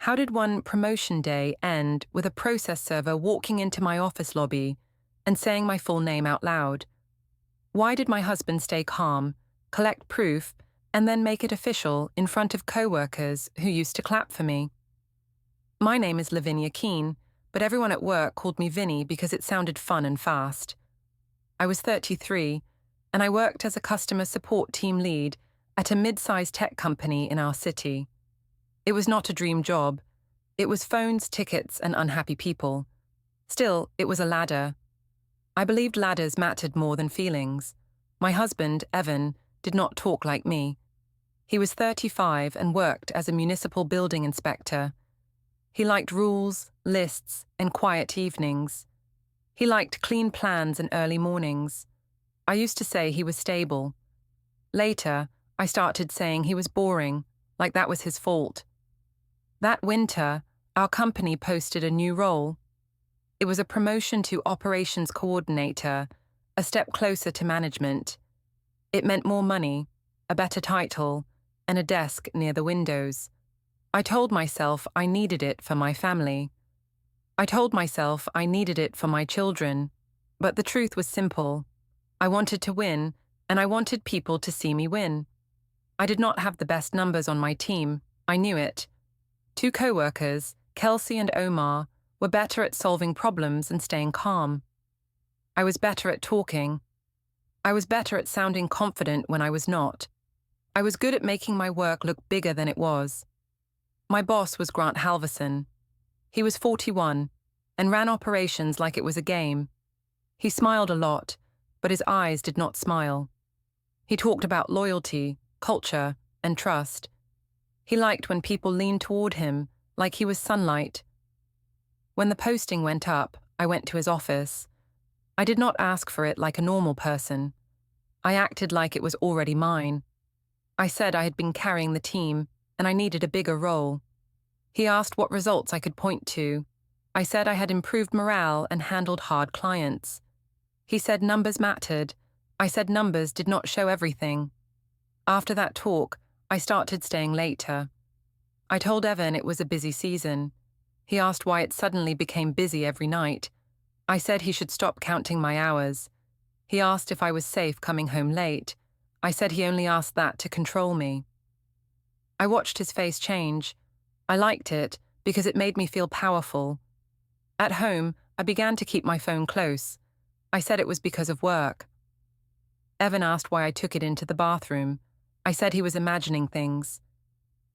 How did one promotion day end with a process server walking into my office lobby and saying my full name out loud? Why did my husband stay calm, collect proof, and then make it official in front of coworkers who used to clap for me? My name is Lavinia Keene, but everyone at work called me Vinnie because it sounded fun and fast. I was 33, and I worked as a customer support team lead at a mid-sized tech company in our city. It was not a dream job. It was phones, tickets, and unhappy people. Still, it was a ladder. I believed ladders mattered more than feelings. My husband, Evan, did not talk like me. He was 35 and worked as a municipal building inspector. He liked rules, lists, and quiet evenings. He liked clean plans and early mornings. I used to say he was stable. Later, I started saying he was boring, like that was his fault. That winter, our company posted a new role. It was a promotion to operations coordinator, a step closer to management. It meant more money, a better title, and a desk near the windows. I told myself I needed it for my family. I told myself I needed it for my children, but the truth was simple. I wanted to win, and I wanted people to see me win. I did not have the best numbers on my team. I knew it. 2 co-workers, Kelsey and Omar, were better at solving problems and staying calm. I was better at talking. I was better at sounding confident when I was not. I was good at making my work look bigger than it was. My boss was Grant Halverson. He was 41 and ran operations like it was a game. He smiled a lot, but his eyes did not smile. He talked about loyalty, culture, and trust. He liked when people leaned toward him, like he was sunlight. When the posting went up, I went to his office. I did not ask for it like a normal person. I acted like it was already mine. I said I had been carrying the team, and I needed a bigger role. He asked what results I could point to. I said I had improved morale and handled hard clients. He said numbers mattered. I said numbers did not show everything. After that talk, I started staying later. I told Evan it was a busy season. He asked why it suddenly became busy every night. I said he should stop counting my hours. He asked if I was safe coming home late. I said he only asked that to control me. I watched his face change. I liked it because it made me feel powerful. At home, I began to keep my phone close. I said it was because of work. Evan asked why I took it into the bathroom. I said he was imagining things.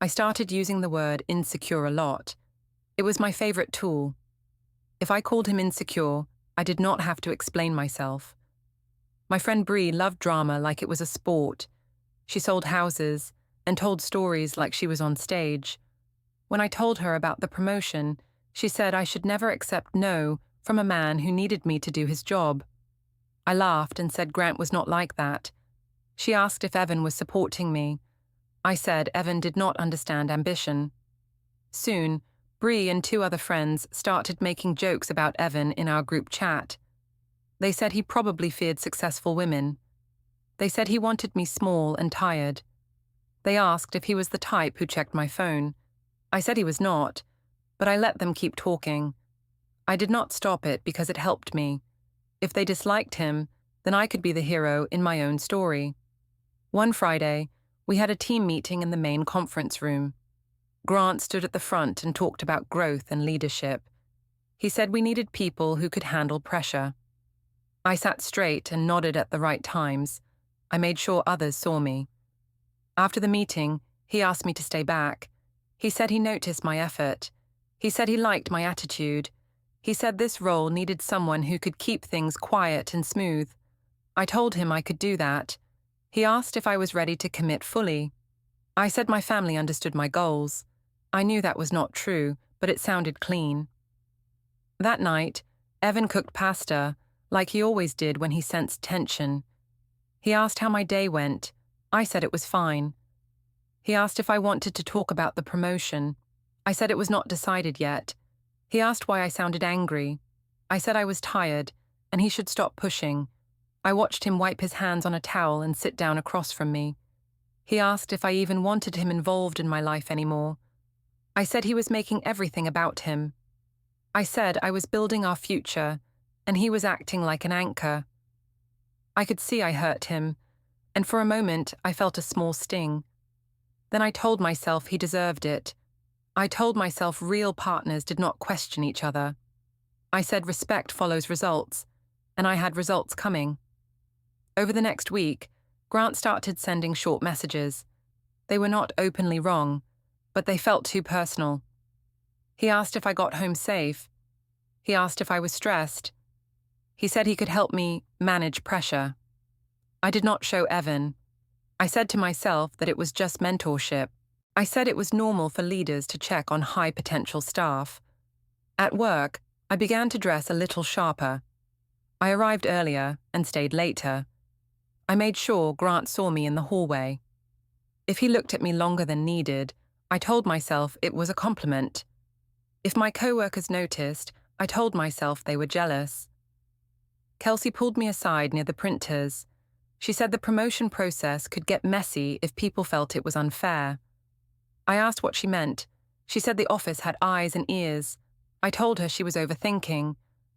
I started using the word insecure a lot. It was my favorite tool. If I called him insecure, I did not have to explain myself. My friend Bree loved drama like it was a sport. She sold houses and told stories like she was on stage. When I told her about the promotion, she said I should never accept no from a man who needed me to do his job. I laughed and said Grant was not like that. She asked if Evan was supporting me. I said Evan did not understand ambition. Soon, Bree and 2 other friends started making jokes about Evan in our group chat. They said he probably feared successful women. They said he wanted me small and tired. They asked if he was the type who checked my phone. I said he was not, but I let them keep talking. I did not stop it because it helped me. If they disliked him, then I could be the hero in my own story. One Friday, we had a team meeting in the main conference room. Grant stood at the front and talked about growth and leadership. He said we needed people who could handle pressure. I sat straight and nodded at the right times. I made sure others saw me. After the meeting, he asked me to stay back. He said he noticed my effort. He said he liked my attitude. He said this role needed someone who could keep things quiet and smooth. I told him I could do that. He asked if I was ready to commit fully. I said my family understood my goals. I knew that was not true, but it sounded clean. That night, Evan cooked pasta, like he always did when he sensed tension. He asked how my day went. I said it was fine. He asked if I wanted to talk about the promotion. I said it was not decided yet. He asked why I sounded angry. I said I was tired, and he should stop pushing. I watched him wipe his hands on a towel and sit down across from me. He asked if I even wanted him involved in my life anymore. I said he was making everything about him. I said I was building our future, and he was acting like an anchor. I could see I hurt him, and for a moment I felt a small sting. Then I told myself he deserved it. I told myself real partners did not question each other. I said respect follows results, and I had results coming. Over the next week, Grant started sending short messages. They were not openly wrong, but they felt too personal. He asked if I got home safe. He asked if I was stressed. He said he could help me manage pressure. I did not show Evan. I said to myself that it was just mentorship. I said it was normal for leaders to check on high-potential staff. At work, I began to dress a little sharper. I arrived earlier and stayed later. I made sure Grant saw me in the hallway. If he looked at me longer than needed, I told myself it was a compliment. If my coworkers noticed, I told myself they were jealous. Kelsey pulled me aside near the printers. She said the promotion process could get messy if people felt it was unfair. I asked what she meant. She said the office had eyes and ears. I told her she was overthinking.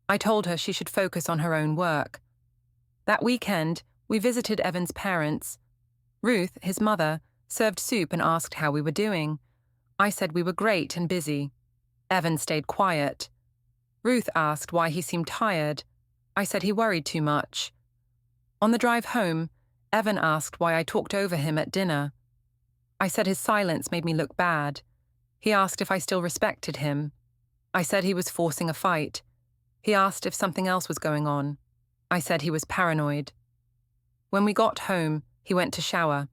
I told her she should focus on her own work. That weekend, we visited Evan's parents. Ruth, his mother, served soup and asked how we were doing. I said we were great and busy. Evan stayed quiet. Ruth asked why he seemed tired. I said he worried too much. On the drive home, Evan asked why I talked over him at dinner. I said his silence made me look bad. He asked if I still respected him. I said he was forcing a fight. He asked if something else was going on. I said he was paranoid. When we got home, he went to shower.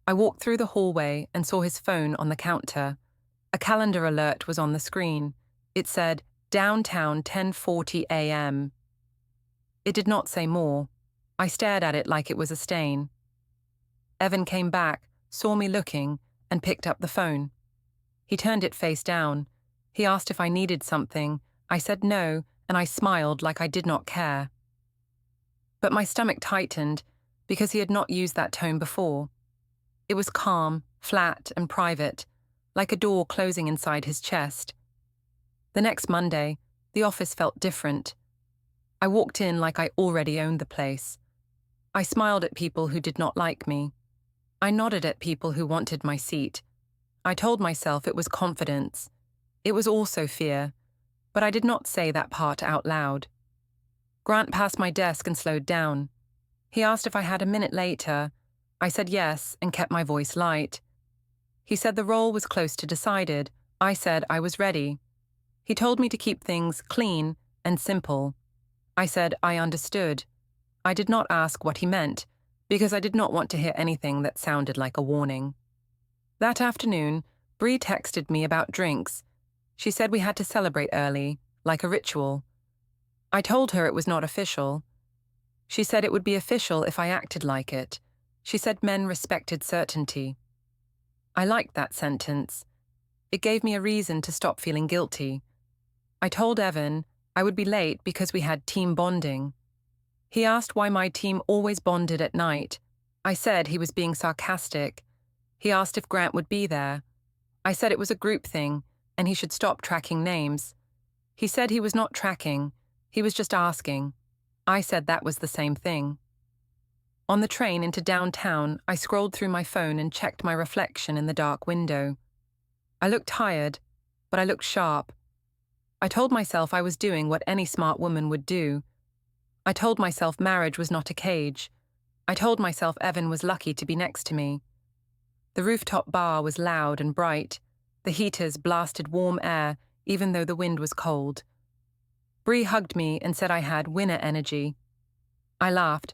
I walked through the hallway and saw his phone on the counter. A calendar alert was on the screen. It said, downtown 10:40 a.m. It did not say more. I stared at it like it was a stain. Evan came back, saw me looking, and picked up the phone. He turned it face down. He asked if I needed something. I said no, and I smiled like I did not care. But my stomach tightened because he had not used that tone before. It was calm, flat, and private, like a door closing inside his chest. The next Monday, the office felt different. I walked in like I already owned the place. I smiled at people who did not like me. I nodded at people who wanted my seat. I told myself it was confidence. It was also fear, but I did not say that part out loud. Grant passed my desk and slowed down. He asked if I had a minute later. I said yes and kept my voice light. He said the role was close to decided. I said I was ready. He told me to keep things clean and simple. I said I understood. I did not ask what he meant, because I did not want to hear anything that sounded like a warning. That afternoon, Bree texted me about drinks. She said we had to celebrate early, like a ritual. I told her it was not official. She said it would be official if I acted like it. She said men respected certainty. I liked that sentence. It gave me a reason to stop feeling guilty. I told Evan I would be late because we had team bonding. He asked why my team always bonded at night. I said he was being sarcastic. He asked if Grant would be there. I said it was a group thing, and he should stop tracking names. He said he was not tracking, he was just asking. I said that was the same thing. On the train into downtown, I scrolled through my phone and checked my reflection in the dark window. I looked tired, but I looked sharp. I told myself I was doing what any smart woman would do. I told myself marriage was not a cage. I told myself Evan was lucky to be next to me. The rooftop bar was loud and bright. The heaters blasted warm air, even though the wind was cold. Bree hugged me and said I had winner energy. I laughed.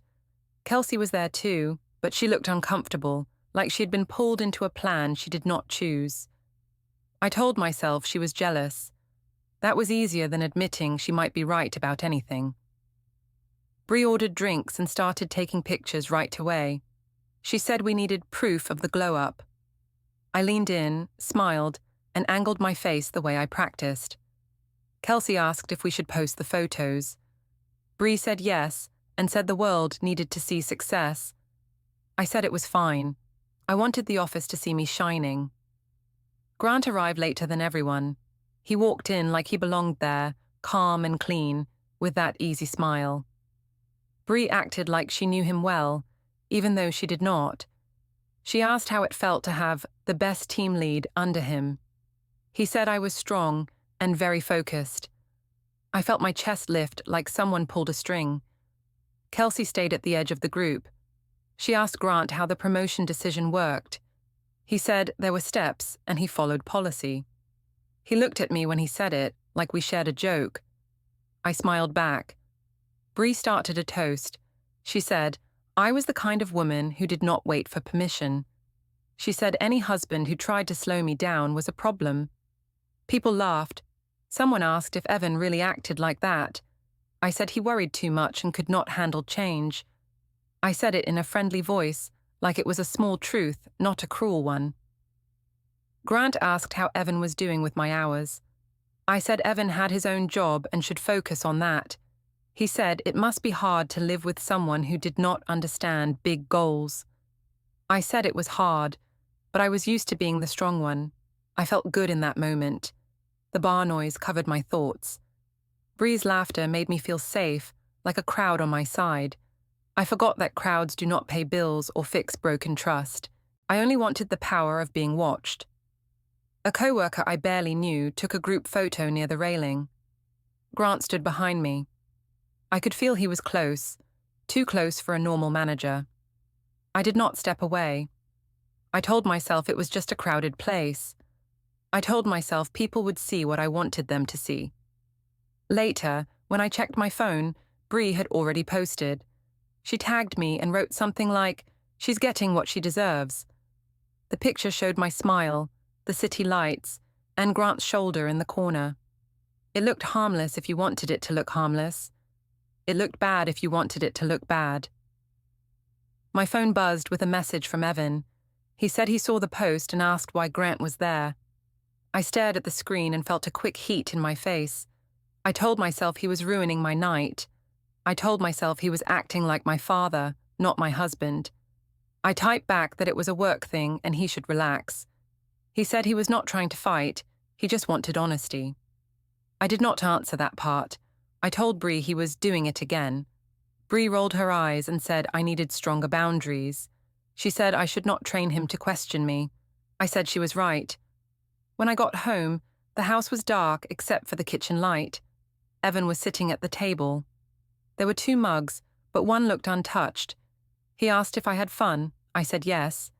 Kelsey was there too, but she looked uncomfortable, like she had been pulled into a plan she did not choose. I told myself she was jealous. That was easier than admitting she might be right about anything. Bree ordered drinks and started taking pictures right away. She said we needed proof of the glow-up. I leaned in, smiled, and angled my face the way I practiced. Kelsey asked if we should post the photos. Bree said yes, and said the world needed to see success. I said it was fine. I wanted the office to see me shining. Grant arrived later than everyone. He walked in like he belonged there, calm and clean, with that easy smile. Bree acted like she knew him well, even though she did not. She asked how it felt to have the best team lead under him. He said I was strong and very focused. I felt my chest lift like someone pulled a string. Kelsey stayed at the edge of the group. She asked Grant how the promotion decision worked. He said there were steps and he followed policy. He looked at me when he said it, like we shared a joke. I smiled back. Bree started a toast. She said, I was the kind of woman who did not wait for permission. She said any husband who tried to slow me down was a problem. People laughed. Someone asked if Evan really acted like that. I said he worried too much and could not handle change. I said it in a friendly voice, like it was a small truth, not a cruel one. Grant asked how Evan was doing with my hours. I said Evan had his own job and should focus on that. He said it must be hard to live with someone who did not understand big goals. I said it was hard, but I was used to being the strong one. I felt good in that moment. The bar noise covered my thoughts. Bree's laughter made me feel safe, like a crowd on my side. I forgot that crowds do not pay bills or fix broken trust. I only wanted the power of being watched. A coworker I barely knew took a group photo near the railing. Grant stood behind me. I could feel he was close, too close for a normal manager. I did not step away. I told myself it was just a crowded place. I told myself people would see what I wanted them to see. Later, when I checked my phone, Bree had already posted. She tagged me and wrote something like, "She's getting what she deserves." The picture showed my smile, the city lights, and Grant's shoulder in the corner. It looked harmless if you wanted it to look harmless. It looked bad if you wanted it to look bad. My phone buzzed with a message from Evan. He said he saw the post and asked why Grant was there. I stared at the screen and felt a quick heat in my face. I told myself he was ruining my night. I told myself he was acting like my father, not my husband. I typed back that it was a work thing and he should relax. He said he was not trying to fight, he just wanted honesty. I did not answer that part. I told Bree he was doing it again. Bree rolled her eyes and said I needed stronger boundaries. She said I should not train him to question me. I said she was right. When I got home, the house was dark except for the kitchen light. Evan was sitting at the table. There were 2 mugs, but one looked untouched. He asked if I had fun. I said yes.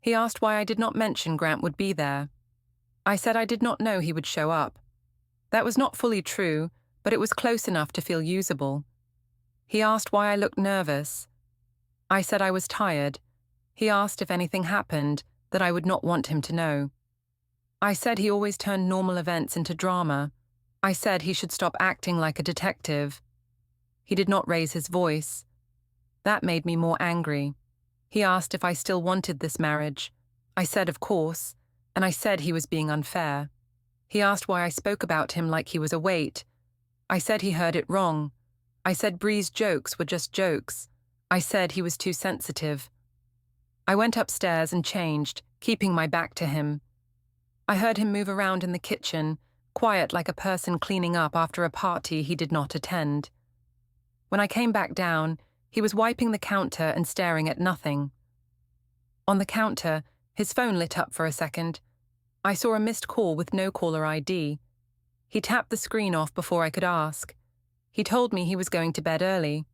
He asked why I did not mention Grant would be there. I said I did not know he would show up. That was not fully true, but it was close enough to feel usable. He asked why I looked nervous. I said I was tired. He asked if anything happened that I would not want him to know. I said he always turned normal events into drama. I said he should stop acting like a detective. He did not raise his voice. That made me more angry. He asked if I still wanted this marriage. I said of course, and I said he was being unfair. He asked why I spoke about him like he was a weight. I said he heard it wrong. I said Bree's jokes were just jokes. I said he was too sensitive. I went upstairs and changed, keeping my back to him. I heard him move around in the kitchen, quiet like a person cleaning up after a party he did not attend. When I came back down, he was wiping the counter and staring at nothing. On the counter, his phone lit up for a second. I saw a missed call with no caller ID. He tapped the screen off before I could ask. He told me he was going to bed early.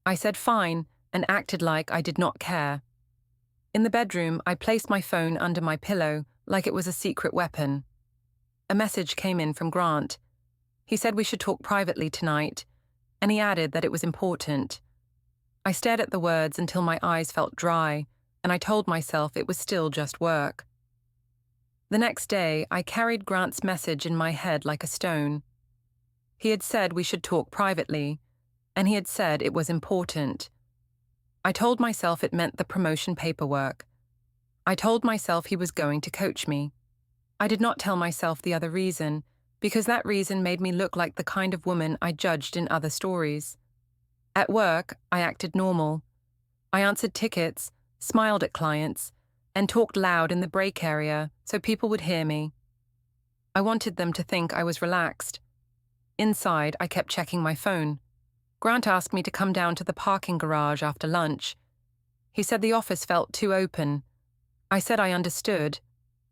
I said fine and acted like I did not care. In the bedroom, I placed my phone under my pillow like it was a secret weapon. A message came in from Grant. He said we should talk privately tonight, and he added that it was important. I stared at the words until my eyes felt dry, and I told myself it was still just work. The next day, I carried Grant's message in my head like a stone. He had said we should talk privately, and he had said it was important. I told myself it meant the promotion paperwork. I told myself he was going to coach me. I did not tell myself the other reason, because that reason made me look like the kind of woman I judged in other stories. At work, I acted normal. I answered tickets, smiled at clients, and talked loud in the break area so people would hear me. I wanted them to think I was relaxed. Inside, I kept checking my phone. Grant asked me to come down to the parking garage after lunch. He said the office felt too open. I said I understood.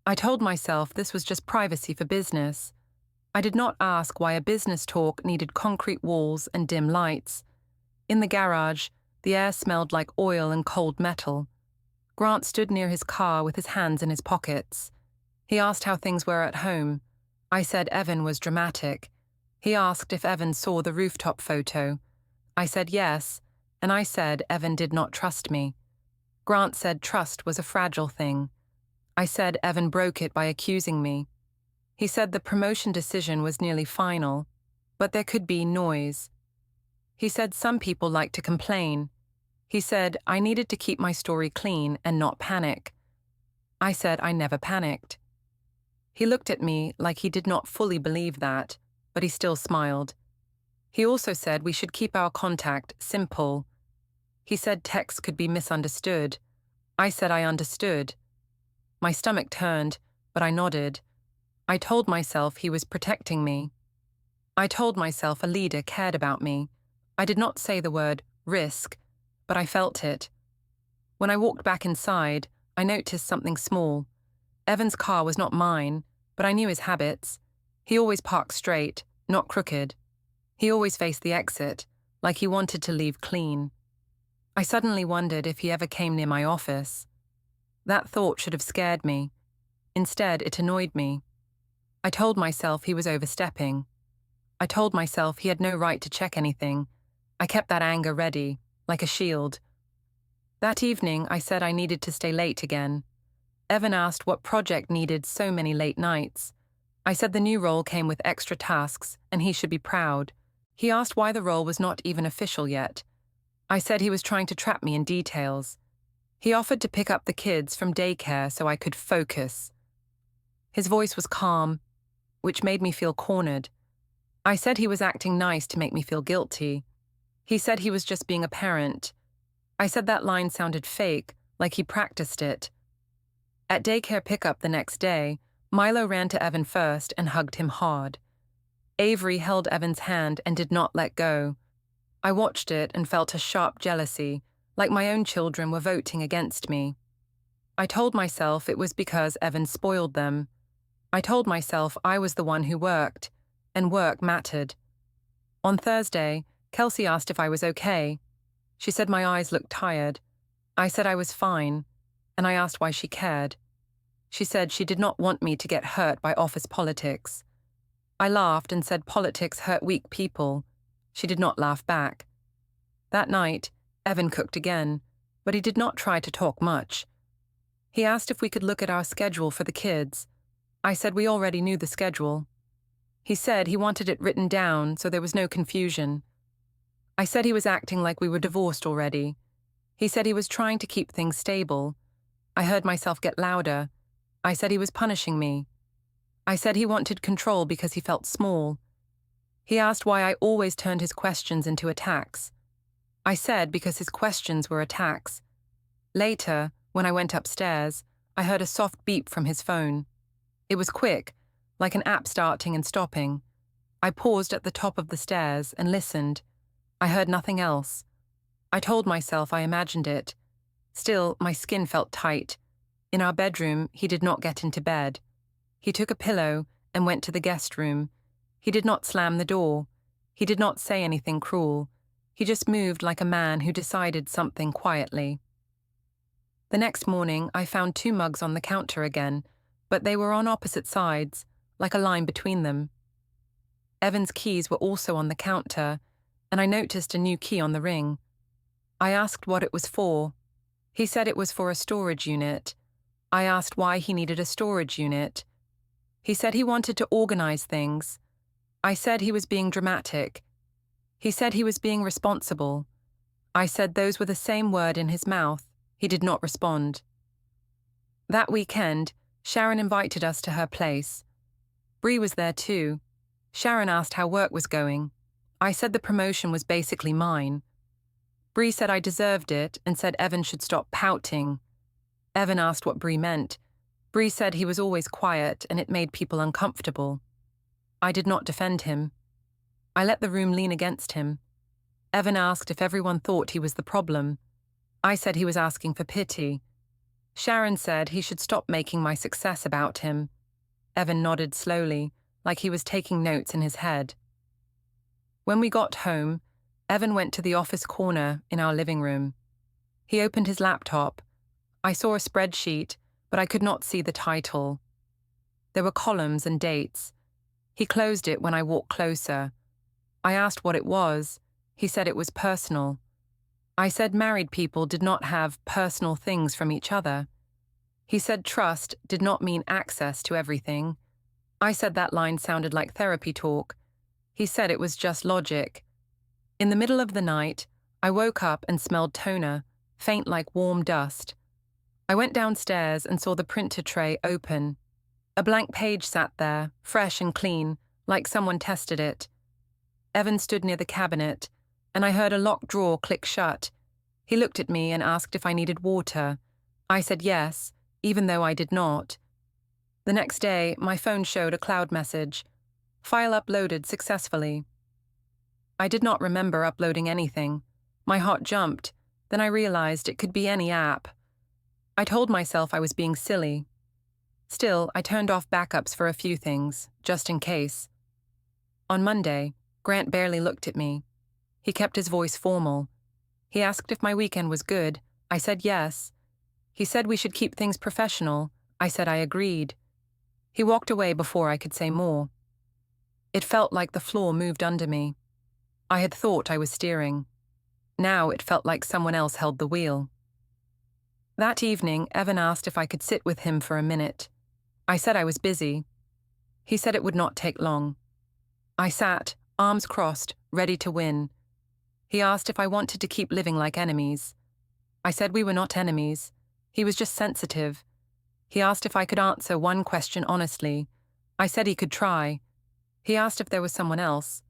I told myself this was just privacy for business. I did not ask why a business talk needed concrete walls and dim lights. In the garage, the air smelled like oil and cold metal. Grant stood near his car with his hands in his pockets. He asked how things were at home. I said Evan was dramatic. He asked if Evan saw the rooftop photo. I said yes, and I said Evan did not trust me. Grant said trust was a fragile thing. I said Evan broke it by accusing me. He said the promotion decision was nearly final, but there could be noise. He said some people like to complain. He said I needed to keep my story clean and not panic. I said I never panicked. He looked at me like he did not fully believe that, but he still smiled. He also said we should keep our contact simple. He said texts could be misunderstood. I said I understood. My stomach turned, but I nodded. I told myself he was protecting me. I told myself a leader cared about me. I did not say the word risk, but I felt it. When I walked back inside, I noticed something small. Evan's car was not mine, but I knew his habits. He always parked straight, not crooked. He always faced the exit, like he wanted to leave clean. I suddenly wondered if he ever came near my office. That thought should have scared me. Instead, it annoyed me. I told myself he was overstepping. I told myself he had no right to check anything. I kept that anger ready, like a shield. That evening, I said I needed to stay late again. Evan asked what project needed so many late nights. I said the new role came with extra tasks, and he should be proud. He asked why the role was not even official yet. I said he was trying to trap me in details. He offered to pick up the kids from daycare so I could focus. His voice was calm, which made me feel cornered. I said he was acting nice to make me feel guilty. He said he was just being a parent. I said that line sounded fake, like he practiced it. At daycare pickup the next day, Milo ran to Evan first and hugged him hard. Avery held Evan's hand and did not let go. I watched it and felt a sharp jealousy, like my own children were voting against me. I told myself it was because Evan spoiled them. I told myself I was the one who worked, and work mattered. On Thursday, Kelsey asked if I was okay. She said my eyes looked tired. I said I was fine, and I asked why she cared. She said she did not want me to get hurt by office politics. I laughed and said politics hurt weak people. She did not laugh back. That night, Evan cooked again, but he did not try to talk much. He asked if we could look at our schedule for the kids. I said we already knew the schedule. He said he wanted it written down so there was no confusion. I said he was acting like we were divorced already. He said he was trying to keep things stable. I heard myself get louder. I said he was punishing me. I said he wanted control because he felt small. He asked why I always turned his questions into attacks. I said because his questions were attacks. Later, when I went upstairs, I heard a soft beep from his phone. It was quick, like an app starting and stopping. I paused at the top of the stairs and listened. I heard nothing else. I told myself I imagined it. Still, my skin felt tight. In our bedroom, he did not get into bed. He took a pillow and went to the guest room. He did not slam the door. He did not say anything cruel. He just moved like a man who decided something quietly. The next morning, I found 2 mugs on the counter again, but they were on opposite sides, like a line between them. Evan's keys were also on the counter, and I noticed a new key on the ring. I asked what it was for. He said it was for a storage unit. I asked why he needed a storage unit. He said he wanted to organize things. I said he was being dramatic. He said he was being responsible. I said those were the same word in his mouth. He did not respond. That weekend, Sharon invited us to her place. Bree was there too. Sharon asked how work was going. I said the promotion was basically mine. Bree said I deserved it and said Evan should stop pouting. Evan asked what Bree meant. Bree said he was always quiet and it made people uncomfortable. I did not defend him. I let the room lean against him. Evan asked if everyone thought he was the problem. I said he was asking for pity. Sharon said he should stop making my success about him. Evan nodded slowly, like he was taking notes in his head. When we got home, Evan went to the office corner in our living room. He opened his laptop. I saw a spreadsheet, but I could not see the title. There were columns and dates. He closed it when I walked closer. I asked what it was. He said it was personal. I said married people did not have personal things from each other. He said trust did not mean access to everything. I said that line sounded like therapy talk. He said it was just logic. In the middle of the night, I woke up and smelled toner, faint like warm dust. I went downstairs and saw the printer tray open. A blank page sat there, fresh and clean, like someone tested it. Evan stood near the cabinet, and I heard a locked drawer click shut. He looked at me and asked if I needed water. I said yes, even though I did not. The next day, my phone showed a cloud message. File uploaded successfully. I did not remember uploading anything. My heart jumped. Then I realized it could be any app. I told myself I was being silly. Still, I turned off backups for a few things, just in case. On Monday, Grant barely looked at me. He kept his voice formal. He asked if my weekend was good. I said yes. He said we should keep things professional. I said I agreed. He walked away before I could say more. It felt like the floor moved under me. I had thought I was steering. Now it felt like someone else held the wheel. That evening, Evan asked if I could sit with him for a minute. I said I was busy. He said it would not take long. I sat, arms crossed, ready to win. He asked if I wanted to keep living like enemies. I said we were not enemies. He was just sensitive. He asked if I could answer one question honestly. I said he could try. He asked if there was someone else.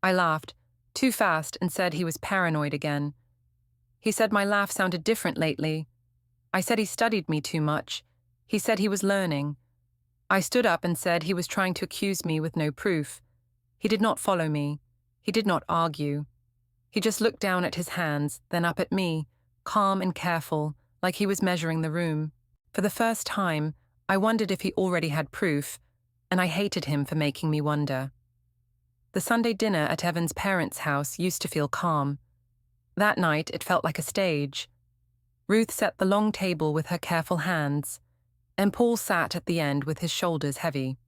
I laughed, too fast, and said he was paranoid again. He said my laugh sounded different lately. I said he studied me too much. He said he was learning. I stood up and said he was trying to accuse me with no proof. He did not follow me. He did not argue. He just looked down at his hands, then up at me, calm and careful, like he was measuring the room. For the first time, I wondered if he already had proof, and I hated him for making me wonder. The Sunday dinner at Evan's parents' house used to feel calm. That night, it felt like a stage. Ruth set the long table with her careful hands, and Paul sat at the end with his shoulders heavy.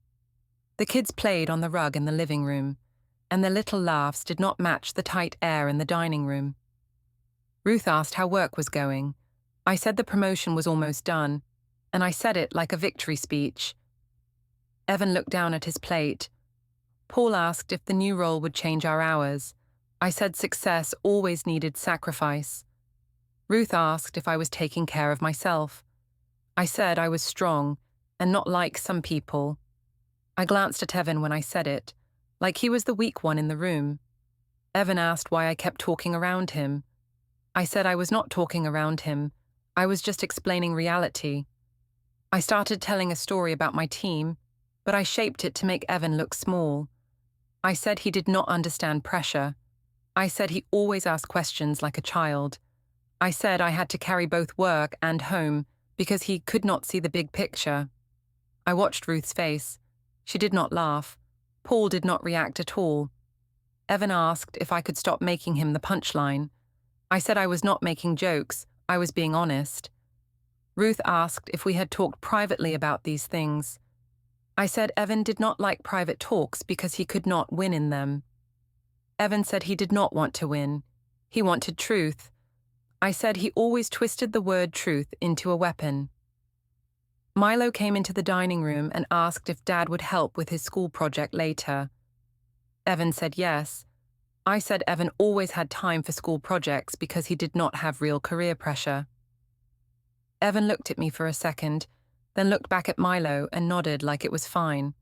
The kids played on the rug in the living room, and their little laughs did not match the tight air in the dining room. Ruth asked how work was going. I said the promotion was almost done, and I said it like a victory speech. Evan looked down at his plate. Paul asked if the new role would change our hours. I said success always needed sacrifice. Ruth asked if I was taking care of myself. I said I was strong, and not like some people. I glanced at Evan when I said it, like he was the weak one in the room. Evan asked why I kept talking around him. I said I was not talking around him. I was just explaining reality. I started telling a story about my team, but I shaped it to make Evan look small. I said he did not understand pressure. I said he always asked questions like a child. I said I had to carry both work and home because he could not see the big picture. I watched Ruth's face. She did not laugh. Paul did not react at all. Evan asked if I could stop making him the punchline. I said I was not making jokes. I was being honest. Ruth asked if we had talked privately about these things. I said Evan did not like private talks because he could not win in them. Evan said he did not want to win. He wanted truth. I said he always twisted the word truth into a weapon. Milo came into the dining room and asked if Dad would help with his school project later. Evan said yes. I said Evan always had time for school projects because he did not have real career pressure. Evan looked at me for a second, then looked back at Milo and nodded like it was fine.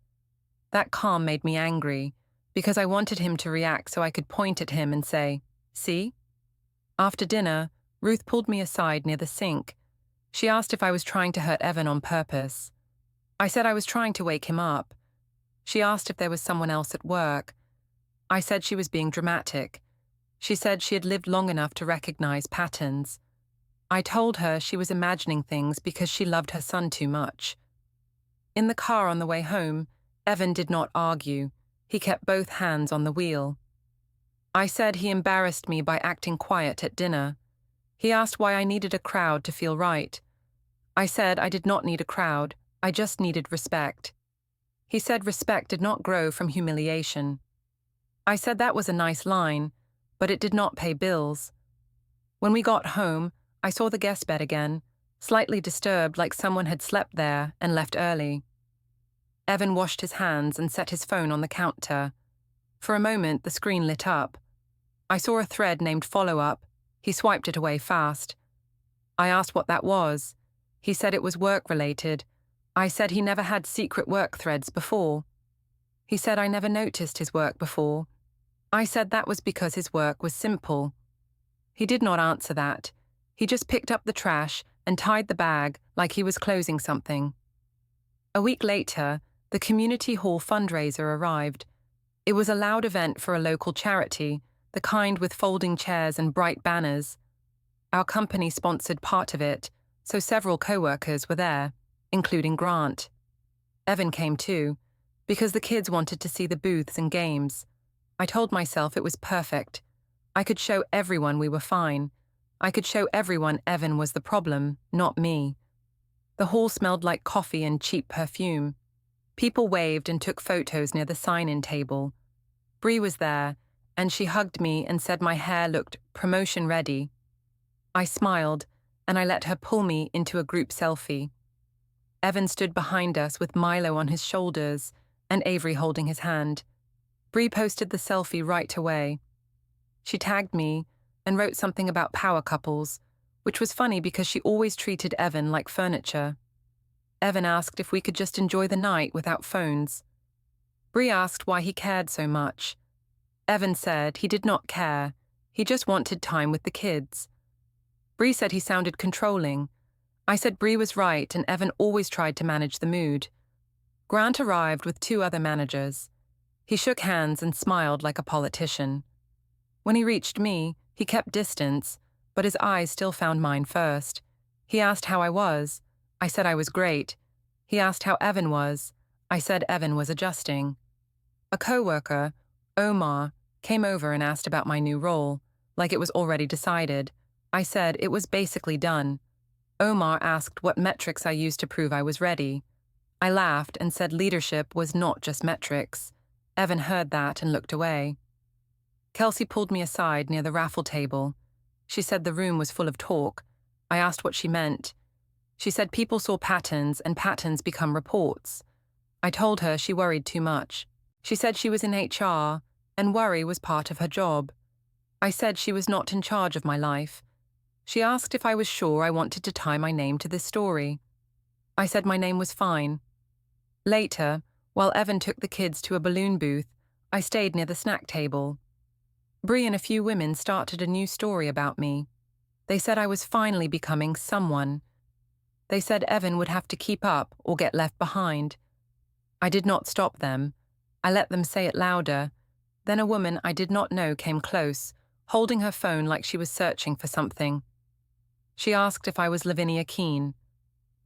That calm made me angry, because I wanted him to react so I could point at him and say, "See?" After dinner, Ruth pulled me aside near the sink. She asked if I was trying to hurt Evan on purpose. I said I was trying to wake him up. She asked if there was someone else at work. I said she was being dramatic. She said she had lived long enough to recognize patterns. I told her she was imagining things because she loved her son too much. In the car on the way home, Evan did not argue. He kept both hands on the wheel. I said he embarrassed me by acting quiet at dinner. He asked why I needed a crowd to feel right. I said I did not need a crowd, I just needed respect. He said respect did not grow from humiliation. I said that was a nice line, but it did not pay bills. When we got home, I saw the guest bed again, slightly disturbed like someone had slept there and left early. Evan washed his hands and set his phone on the counter. For a moment, the screen lit up. I saw a thread named Follow Up. He swiped it away fast. I asked what that was. He said it was work-related. I said he never had secret work threads before. He said I never noticed his work before. I said that was because his work was simple. He did not answer that. He just picked up the trash and tied the bag like he was closing something. A week later, the community hall fundraiser arrived. It was a loud event for a local charity, the kind with folding chairs and bright banners. Our company sponsored part of it, so several coworkers were there, including Grant. Evan came too, because the kids wanted to see the booths and games. I told myself it was perfect. I could show everyone we were fine. I could show everyone Evan was the problem, not me. The hall smelled like coffee and cheap perfume. People waved and took photos near the sign-in table. Bree was there, and she hugged me and said my hair looked promotion-ready. I smiled, and I let her pull me into a group selfie. Evan stood behind us with Milo on his shoulders and Avery holding his hand. Bree posted the selfie right away. She tagged me and wrote something about power couples, which was funny because she always treated Evan like furniture. Evan asked if we could just enjoy the night without phones. Bree asked why he cared so much. Evan said he did not care, he just wanted time with the kids. Bree said he sounded controlling. I said Bree was right and Evan always tried to manage the mood. Grant arrived with 2 other managers. He shook hands and smiled like a politician. When he reached me, he kept distance, but his eyes still found mine first. He asked how I was. I said I was great. He asked how Evan was. I said Evan was adjusting. A coworker, Omar, came over and asked about my new role, like it was already decided. I said it was basically done. Omar asked what metrics I used to prove I was ready. I laughed and said leadership was not just metrics. Evan heard that and looked away. Kelsey pulled me aside near the raffle table. She said the room was full of talk. I asked what she meant. She said people saw patterns and patterns become reports. I told her she worried too much. She said she was in HR and worry was part of her job. I said she was not in charge of my life. She asked if I was sure I wanted to tie my name to this story. I said my name was fine. Later, while Evan took the kids to a balloon booth, I stayed near the snack table. Bree and a few women started a new story about me. They said I was finally becoming someone. They said Evan would have to keep up or get left behind. I did not stop them. I let them say it louder. Then a woman I did not know came close, holding her phone like she was searching for something. She asked if I was Lavinia Keene.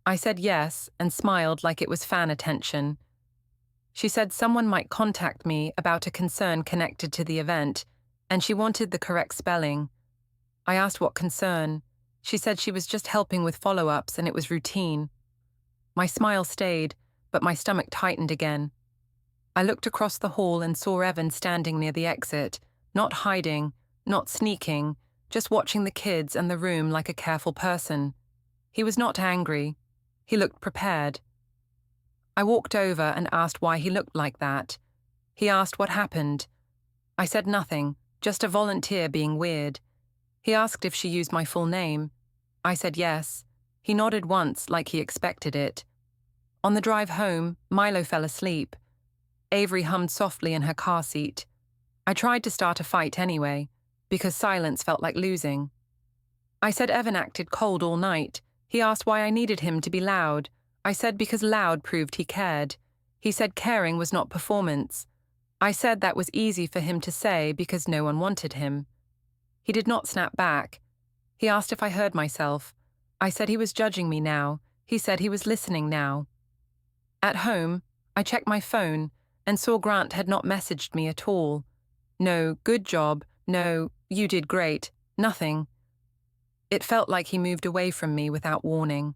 I said yes and smiled like it was fan attention. She said someone might contact me about a concern connected to the event, and she wanted the correct spelling. I asked what concern. She said she was just helping with follow-ups and it was routine. My smile stayed, but my stomach tightened again. I looked across the hall and saw Evan standing near the exit, not hiding, not sneaking, just watching the kids and the room like a careful person. He was not angry. He looked prepared. I walked over and asked why he looked like that. He asked what happened. I said nothing, just a volunteer being weird. He asked if she used my full name. I said yes. He nodded once like he expected it. On the drive home, Milo fell asleep. Avery hummed softly in her car seat. I tried to start a fight anyway, because silence felt like losing. I said Evan acted cold all night. He asked why I needed him to be loud. I said because loud proved he cared. He said caring was not performance. I said that was easy for him to say because no one wanted him. He did not snap back. He asked if I heard myself. I said he was judging me now. He said he was listening now. At home, I checked my phone and saw Grant had not messaged me at all. No, good job. No, you did great. Nothing. It felt like he moved away from me without warning.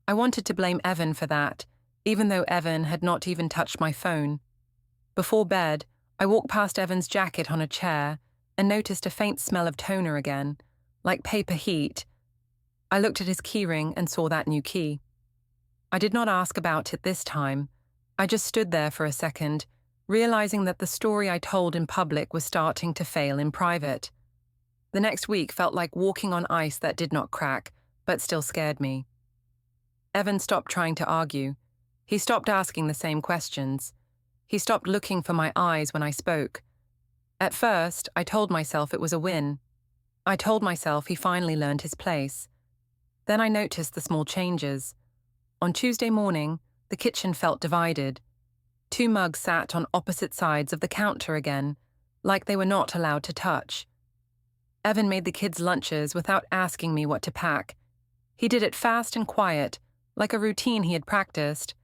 I wanted to blame Evan for that, even though Evan had not even touched my phone. Before bed, I walked past Evan's jacket on a chair and noticed a faint smell of toner again, like paper heat. I looked at his keyring and saw that new key. I did not ask about it this time. I just stood there for a second, realizing that the story I told in public was starting to fail in private. The next week felt like walking on ice that did not crack, but still scared me. Evan stopped trying to argue. He stopped asking the same questions. He stopped looking for my eyes when I spoke. At first, I told myself it was a win. I told myself he finally learned his place. Then I noticed the small changes. On Tuesday morning, the kitchen felt divided. 2 mugs sat on opposite sides of the counter again, like they were not allowed to touch. Evan made the kids' lunches without asking me what to pack. He did it fast and quiet, like a routine he had practiced.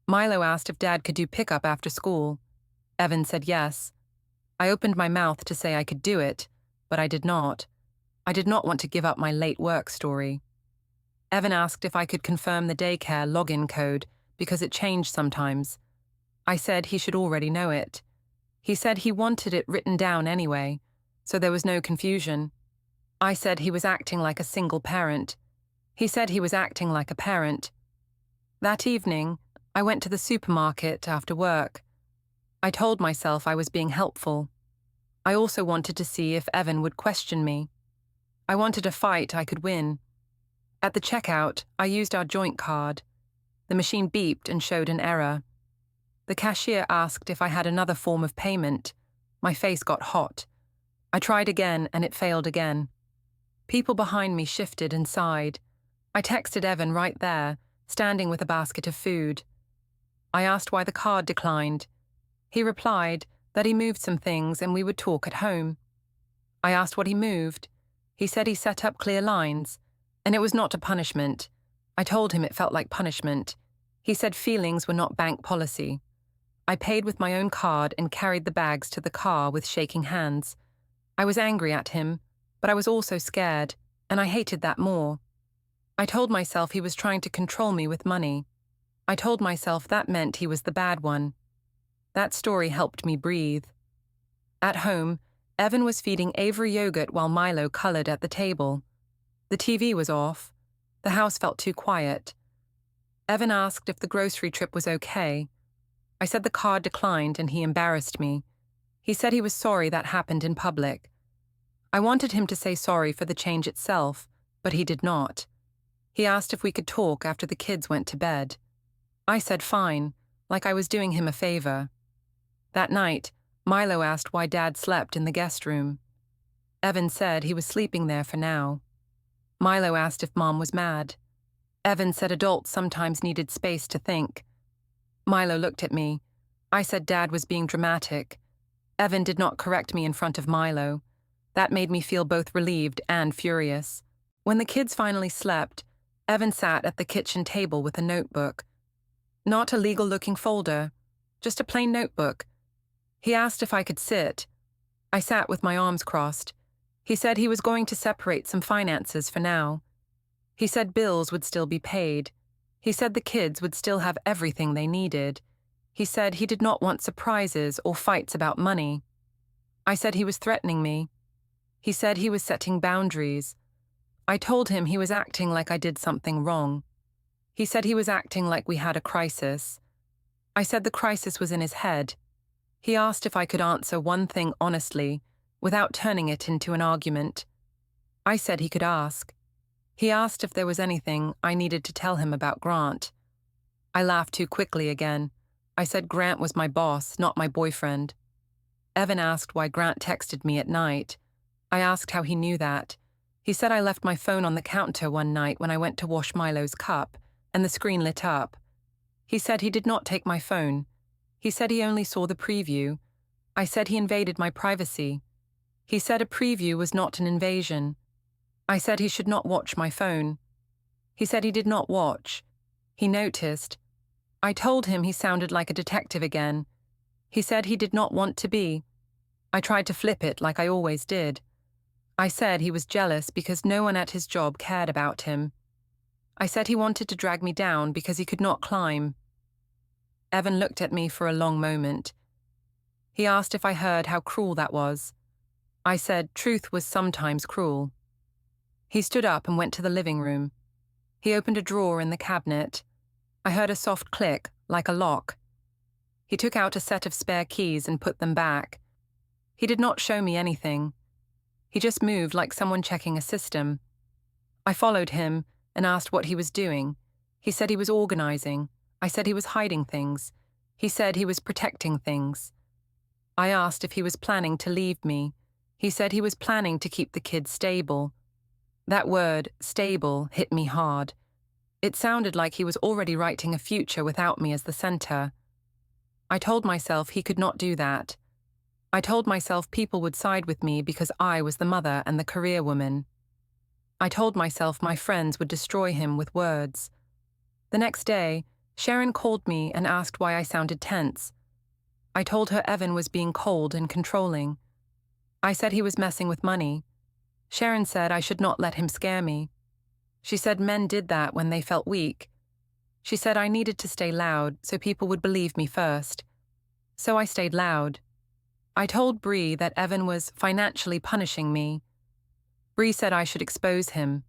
Milo asked if Dad could do pickup after school. Evan said yes. I opened my mouth to say I could do it, but I did not. I did not want to give up my late work story. Evan asked if I could confirm the daycare login code because it changed sometimes. I said he should already know it. He said he wanted it written down anyway, so there was no confusion. I said he was acting like a single parent. He said he was acting like a parent. That evening, I went to the supermarket after work. I told myself I was being helpful. I also wanted to see if Evan would question me. I wanted a fight I could win. At the checkout, I used our joint card. The machine beeped and showed an error. The cashier asked if I had another form of payment. My face got hot. I tried again and it failed again. People behind me shifted and sighed. I texted Evan right there, standing with a basket of food. I asked why the card declined. He replied that he moved some things and we would talk at home. I asked what he moved. He said he set up clear lines, and it was not a punishment. I told him it felt like punishment. He said feelings were not bank policy. I paid with my own card and carried the bags to the car with shaking hands. I was angry at him, but I was also scared, and I hated that more. I told myself he was trying to control me with money. I told myself that meant he was the bad one. That story helped me breathe. At home, Evan was feeding Avery yogurt while Milo colored at the table. The TV was off. The house felt too quiet. Evan asked if the grocery trip was okay. I said the card declined and he embarrassed me. He said he was sorry that happened in public. I wanted him to say sorry for the change itself, but he did not. He asked if we could talk after the kids went to bed. I said fine, like I was doing him a favor. That night, Milo asked why Dad slept in the guest room. Evan said he was sleeping there for now. Milo asked if Mom was mad. Evan said adults sometimes needed space to think. Milo looked at me. I said Dad was being dramatic. Evan did not correct me in front of Milo. That made me feel both relieved and furious. When the kids finally slept, Evan sat at the kitchen table with a notebook. Not a legal-looking folder, just a plain notebook. He asked if I could sit. I sat with my arms crossed. He said he was going to separate some finances for now. He said bills would still be paid. He said the kids would still have everything they needed. He said he did not want surprises or fights about money. I said he was threatening me. He said he was setting boundaries. I told him he was acting like I did something wrong. He said he was acting like we had a crisis. I said the crisis was in his head. He asked if I could answer one thing honestly, without turning it into an argument. I said he could ask. He asked if there was anything I needed to tell him about Grant. I laughed too quickly again. I said Grant was my boss, not my boyfriend. Evan asked why Grant texted me at night. I asked how he knew that. He said I left my phone on the counter one night when I went to wash Milo's cup, and the screen lit up. He said he did not take my phone. He said he only saw the preview. I said he invaded my privacy. He said a preview was not an invasion. I said he should not watch my phone. He said he did not watch. He noticed. I told him he sounded like a detective again. He said he did not want to be. I tried to flip it like I always did. I said he was jealous because no one at his job cared about him. I said he wanted to drag me down because he could not climb. Evan looked at me for a long moment. He asked if I heard how cruel that was. I said truth was sometimes cruel. He stood up and went to the living room. He opened a drawer in the cabinet. I heard a soft click, like a lock. He took out a set of spare keys and put them back. He did not show me anything. He just moved like someone checking a system. I followed him and asked what he was doing. He said he was organizing. I said he was hiding things. He said he was protecting things. I asked if he was planning to leave me. He said he was planning to keep the kids stable. That word, stable, hit me hard. It sounded like he was already writing a future without me as the center. I told myself he could not do that. I told myself people would side with me because I was the mother and the career woman. I told myself my friends would destroy him with words. The next day, Sharon called me and asked why I sounded tense. I told her Evan was being cold and controlling. I said he was messing with money. Sharon said I should not let him scare me. She said men did that when they felt weak. She said I needed to stay loud so people would believe me first. So I stayed loud. I told Bree that Evan was financially punishing me. Bree said I should expose him.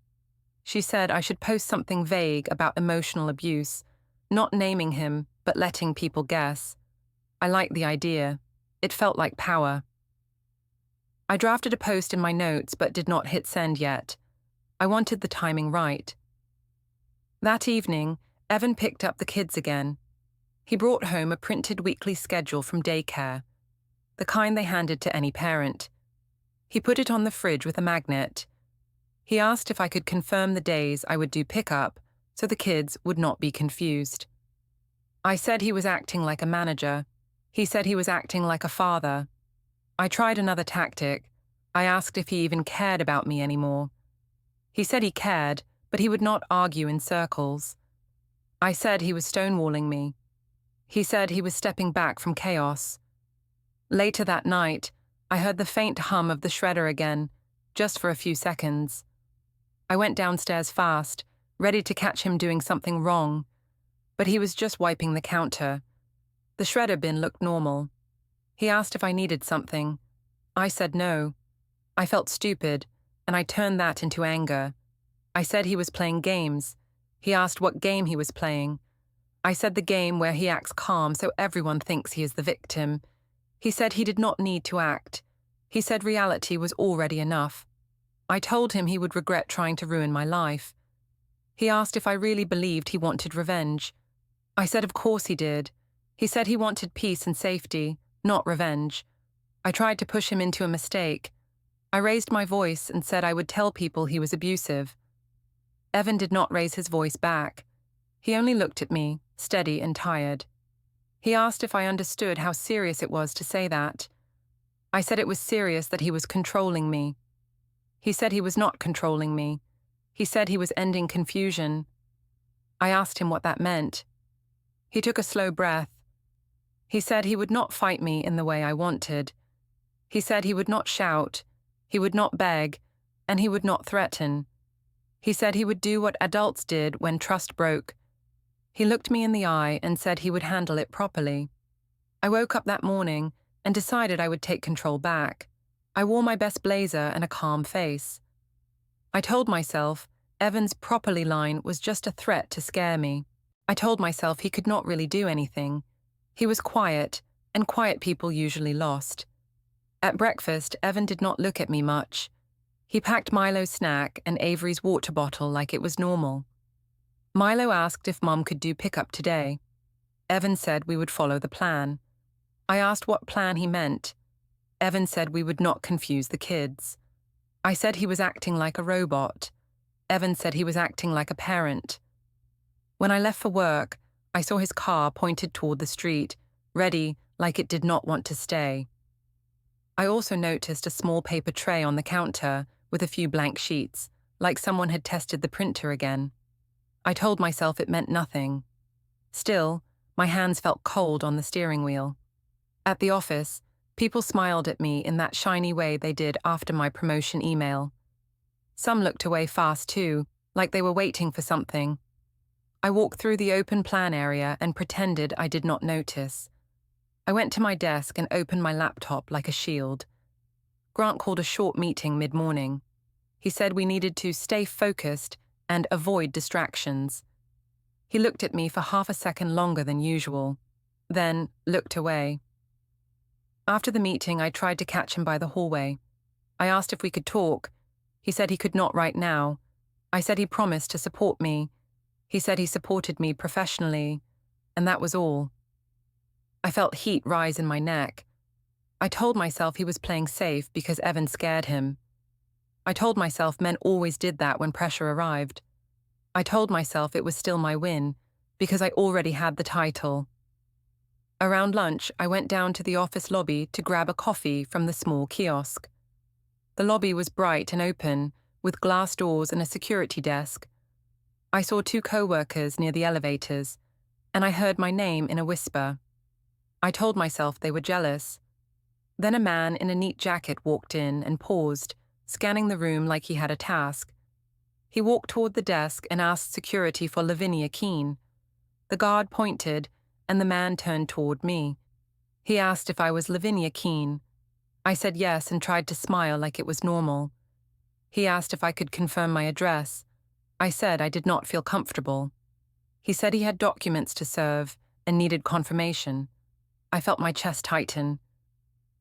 She said I should post something vague about emotional abuse, not naming him, but letting people guess. I liked the idea. It felt like power. I drafted a post in my notes but did not hit send yet. I wanted the timing right. That evening, Evan picked up the kids again. He brought home a printed weekly schedule from daycare, the kind they handed to any parent. He put it on the fridge with a magnet. He asked if I could confirm the days I would do pickup so the kids would not be confused. I said he was acting like a manager. He said he was acting like a father. I tried another tactic. I asked if he even cared about me anymore. He said he cared, but he would not argue in circles. I said he was stonewalling me. He said he was stepping back from chaos. Later that night, I heard the faint hum of the shredder again, just for a few seconds. I went downstairs fast, ready to catch him doing something wrong, but he was just wiping the counter. The shredder bin looked normal. He asked if I needed something. I said no. I felt stupid, and I turned that into anger. I said he was playing games. He asked what game he was playing. I said the game where he acts calm so everyone thinks he is the victim. He said he did not need to act. He said reality was already enough. I told him he would regret trying to ruin my life. He asked if I really believed he wanted revenge. I said of course he did. He said he wanted peace and safety, not revenge. I tried to push him into a mistake. I raised my voice and said I would tell people he was abusive. Evan did not raise his voice back. He only looked at me, steady and tired. He asked if I understood how serious it was to say that. I said it was serious that he was controlling me. He said he was not controlling me. He said he was ending confusion. I asked him what that meant. He took a slow breath. He said he would not fight me in the way I wanted. He said he would not shout, he would not beg, and he would not threaten. He said he would do what adults did when trust broke. He looked me in the eye and said he would handle it properly. I woke up that morning and decided I would take control back. I wore my best blazer and a calm face. I told myself Evan's properly line was just a threat to scare me. I told myself he could not really do anything. He was quiet, and quiet people usually lost. At breakfast, Evan did not look at me much. He packed Milo's snack and Avery's water bottle like it was normal. Milo asked if Mom could do pickup today. Evan said we would follow the plan. I asked what plan he meant. Evan said we would not confuse the kids. I said he was acting like a robot. Evan said he was acting like a parent. When I left for work, I saw his car pointed toward the street, ready like it did not want to stay. I also noticed a small paper tray on the counter with a few blank sheets, like someone had tested the printer again. I told myself it meant nothing. Still, my hands felt cold on the steering wheel. At the office, people smiled at me in that shiny way they did after my promotion email. Some looked away fast too, like they were waiting for something. I walked through the open plan area and pretended I did not notice. I went to my desk and opened my laptop like a shield. Grant called a short meeting mid-morning. He said we needed to stay focused and avoid distractions. He looked at me for half a second longer than usual, then looked away. After the meeting, I tried to catch him by the hallway. I asked if we could talk. He said he could not right now. I said he promised to support me. He said he supported me professionally, and that was all. I felt heat rise in my neck. I told myself he was playing safe because Evan scared him. I told myself men always did that when pressure arrived. I told myself it was still my win because I already had the title. Around lunch, I went down to the office lobby to grab a coffee from the small kiosk. The lobby was bright and open, with glass doors and a security desk. I saw 2 coworkers near the elevators, and I heard my name in a whisper. I told myself they were jealous. Then a man in a neat jacket walked in and paused, scanning the room like he had a task. He walked toward the desk and asked security for Lavinia Keene. The guard pointed, and the man turned toward me. He asked if I was Lavinia Keene. I said yes and tried to smile like it was normal. He asked if I could confirm my address. I said I did not feel comfortable. He said he had documents to serve and needed confirmation. I felt my chest tighten.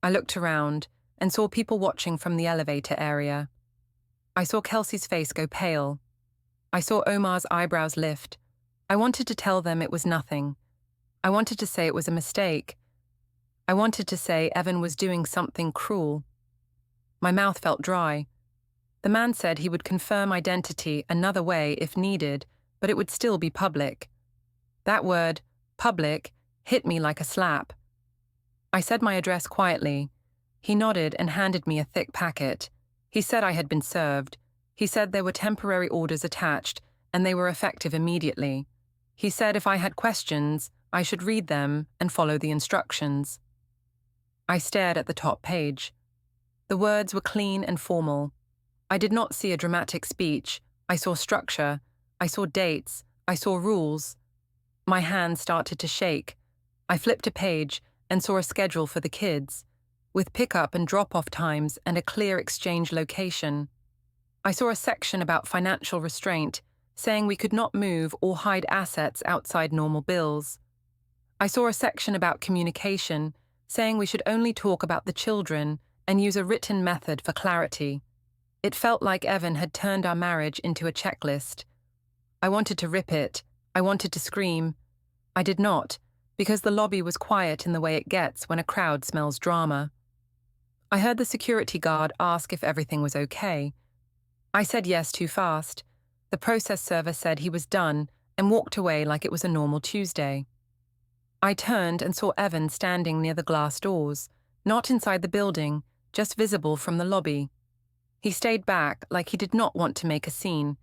I looked around and saw people watching from the elevator area. I saw Kelsey's face go pale. I saw Omar's eyebrows lift. I wanted to tell them it was nothing. I wanted to say it was a mistake. I wanted to say Evan was doing something cruel. My mouth felt dry. The man said he would confirm identity another way if needed, but it would still be public. That word, public, hit me like a slap. I said my address quietly. He nodded and handed me a thick packet. He said I had been served. He said there were temporary orders attached, and they were effective immediately. He said if I had questions, I should read them and follow the instructions. I stared at the top page. The words were clean and formal. I did not see a dramatic speech. I saw structure. I saw dates. I saw rules. My hands started to shake. I flipped a page and saw a schedule for the kids, with pick-up and drop-off times and a clear exchange location. I saw a section about financial restraint, saying we could not move or hide assets outside normal bills. I saw a section about communication, saying we should only talk about the children and use a written method for clarity. It felt like Evan had turned our marriage into a checklist. I wanted to rip it. I wanted to scream. I did not, because the lobby was quiet in the way it gets when a crowd smells drama. I heard the security guard ask if everything was okay. I said yes too fast. The process server said he was done and walked away like it was a normal Tuesday. I turned and saw Evan standing near the glass doors, not inside the building, just visible from the lobby. He stayed back like he did not want to make a scene.